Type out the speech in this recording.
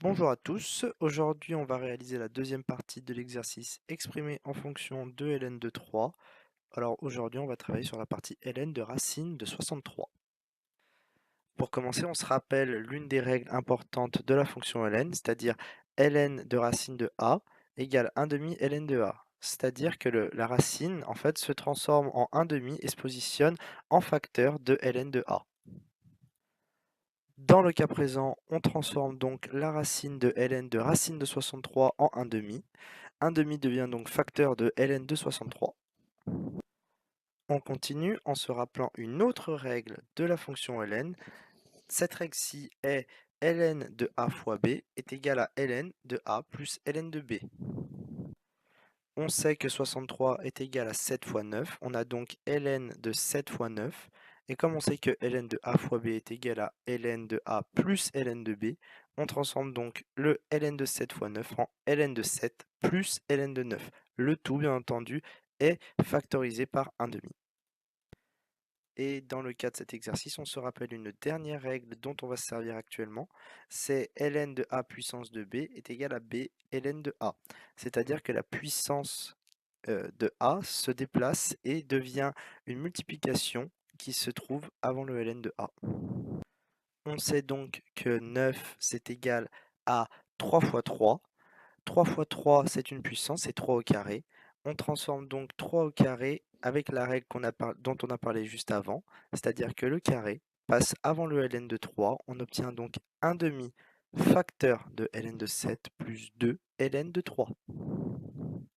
Bonjour à tous, aujourd'hui on va réaliser la deuxième partie de l'exercice exprimé en fonction de ln de 3. Alors aujourd'hui on va travailler sur la partie ln de racine de 63. Pour commencer, on se rappelle l'une des règles importantes de la fonction ln, c'est-à-dire ln de racine de a égale 1 demi ln de a. C'est-à-dire que la racine en fait se transforme en 1 demi et se positionne en facteur de ln de a. Dans le cas présent, on transforme donc la racine de ln de racine de 63 en 1 demi. 1 demi devient donc facteur de ln de 63. On continue en se rappelant une autre règle de la fonction ln. Cette règle-ci est ln de a fois b est égal à ln de a plus ln de b. On sait que 63 est égal à 7 fois 9, on a donc ln de 7 fois 9, et comme on sait que ln de a fois b est égal à ln de a plus ln de b, on transforme donc le ln de 7 fois 9 en ln de 7 plus ln de 9. Le tout, bien entendu, est factorisé par 1 demi. Et dans le cas de cet exercice, on se rappelle une dernière règle dont on va se servir actuellement, c'est ln de a puissance de b est égal à b ln de a. C'est-à-dire que la puissance de a se déplace et devient une multiplication qui se trouve avant le ln de a. On sait donc que 9 c'est égal à 3 fois 3. 3 fois 3 c'est une puissance, c'est 3 au carré. On transforme donc 3 au carré avec la règle dont on a parlé juste avant, c'est-à-dire que le carré passe avant le ln de 3. On obtient donc 1 demi facteur de ln de 7 plus 2 ln de 3.